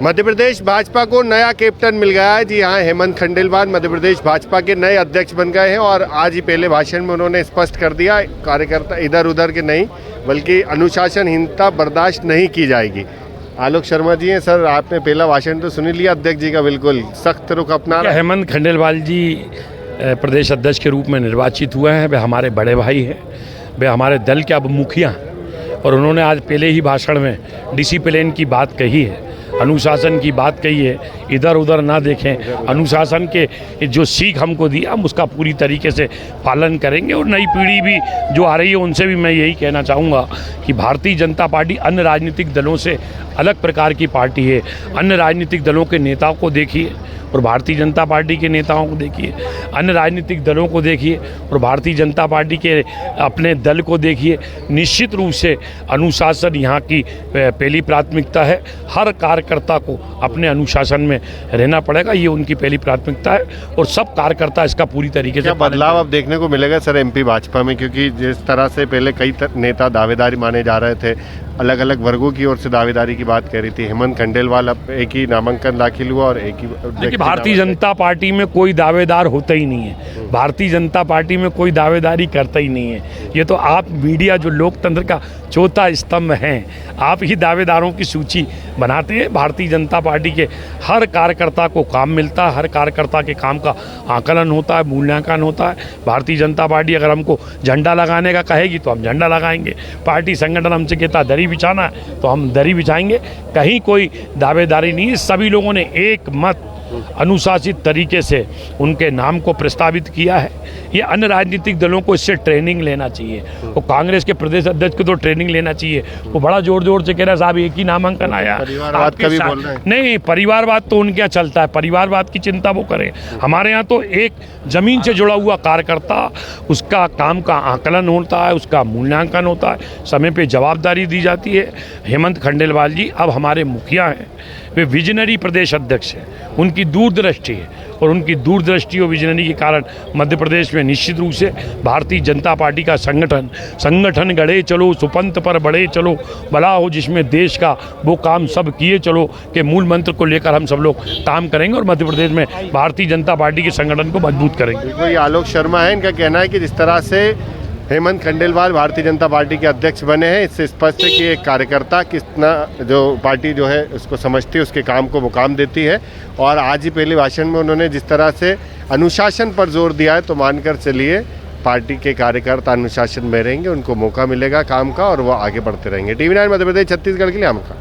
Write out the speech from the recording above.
मध्य प्रदेश भाजपा को नया कैप्टन मिल गया है। जी हाँ, हेमंत खंडेलवाल मध्य प्रदेश भाजपा के नए अध्यक्ष बन गए हैं और आज ही पहले भाषण में उन्होंने स्पष्ट कर दिया, कार्यकर्ता इधर उधर के नहीं बल्कि अनुशासनहीनता बर्दाश्त नहीं की जाएगी। आलोक शर्मा जी हैं। सर, आपने पहला भाषण तो सुन लिया अध्यक्ष जी का, बिल्कुल सख्त रुख अपना रहे। हेमंत खंडेलवाल जी प्रदेश अध्यक्ष के रूप में निर्वाचित हुए हैं। वे हमारे बड़े भाई हैं, वे हमारे दल के अब मुखिया हैं और उन्होंने आज पहले ही भाषण में डिसिप्लिन की बात कही है, अनुशासन की बात कही है। इधर उधर ना देखें, अनुशासन के जो सीख हमको दिया हम उसका पूरी तरीके से पालन करेंगे। और नई पीढ़ी भी जो आ रही है उनसे भी मैं यही कहना चाहूँगा कि भारतीय जनता पार्टी अन्य राजनीतिक दलों से अलग प्रकार की पार्टी है। अन्य राजनीतिक दलों के नेताओं को देखिए और भारतीय जनता पार्टी के नेताओं को देखिए, अन्य राजनीतिक दलों को देखिए और भारतीय जनता पार्टी के अपने दल को देखिए। निश्चित रूप से अनुशासन यहाँ की पहली प्राथमिकता है। हर कार्यकर्ता को अपने अनुशासन में रहना पड़ेगा, ये उनकी पहली प्राथमिकता है और सब कार्यकर्ता इसका पूरी तरीके से बदलाव अब देखने को मिलेगा सर एमपी भाजपा में, क्योंकि जिस तरह से पहले कई नेता दावेदारी माने जा रहे थे, अलग अलग वर्गों की ओर से दावेदारी की बात कह रही थी। हेमंत खंडेलवाल अब एक ही नामांकन दाखिल हुआ और एक ही। भारतीय जनता पार्टी में कोई दावेदार होता ही नहीं है, भारतीय जनता पार्टी में कोई दावेदारी करता ही नहीं है। ये तो आप मीडिया जो लोकतंत्र का चौथा स्तंभ हैं, आप ही दावेदारों की सूची बनाते हैं। भारतीय जनता पार्टी के हर कार्यकर्ता को काम मिलता है, हर कार्यकर्ता के काम का आकलन होता है, मूल्यांकन होता है। भारतीय जनता पार्टी अगर हमको झंडा लगाने का कहेगी तो हम झंडा लगाएंगे। पार्टी संगठन हमसे कहता दरी बिछाना है तो हम दरी बिछाएंगे। कहीं कोई दावेदारी नहीं है। सभी लोगों ने एक मत अनुशासित तरीके से उनके नाम को प्रस्तावित किया है। ये अन्य राजनीतिक दलों को इससे ट्रेनिंग लेना चाहिए। वो कांग्रेस के प्रदेश अध्यक्ष को तो ट्रेनिंग लेना चाहिए। वो बड़ा जोर जोर से कह रहा है साहब एक ही नामांकन आया, परिवारवाद का भी बोल रहे हैं। नहीं, परिवारवाद तो उनके यहाँ चलता है, परिवारवाद की चिंता वो करें। हमारे यहाँ तो एक जमीन से जुड़ा हुआ कार्यकर्ता, उसका काम का आकलन होता है, उसका मूल्यांकन होता है, समय पे जवाबदारी दी जाती है। हेमंत खंडेलवाल जी अब हमारे मुखिया हैं, वे विजनरी प्रदेश अध्यक्ष हैं। उनकी दूरदृष्टि है और उनकी दूरदृष्टि और विजनरी के कारण मध्य प्रदेश में निश्चित रूप से भारतीय जनता पार्टी का संगठन गढ़े चलो, सुपंथ पर बढ़े चलो, भला हो जिसमें देश का वो काम सब किए चलो के मूल मंत्र को लेकर हम सब लोग काम करेंगे और मध्य प्रदेश में भारतीय जनता पार्टी के संगठन को मजबूत करेंगे। कोई आलोक शर्मा है, इनका कहना है कि जिस तरह से हेमंत खंडेलवाल भारतीय जनता पार्टी के अध्यक्ष बने हैं, इससे स्पष्ट है कि एक कार्यकर्ता कितना जो पार्टी जो है उसको समझती है, उसके काम को मुकाम देती है। और आज ही पहले भाषण में उन्होंने जिस तरह से अनुशासन पर जोर दिया है, तो मानकर चलिए पार्टी के कार्यकर्ता अनुशासन में रहेंगे, उनको मौका मिलेगा काम का और वो आगे बढ़ते रहेंगे। TV9 मध्य प्रदेश छत्तीसगढ़ के लिए आमका।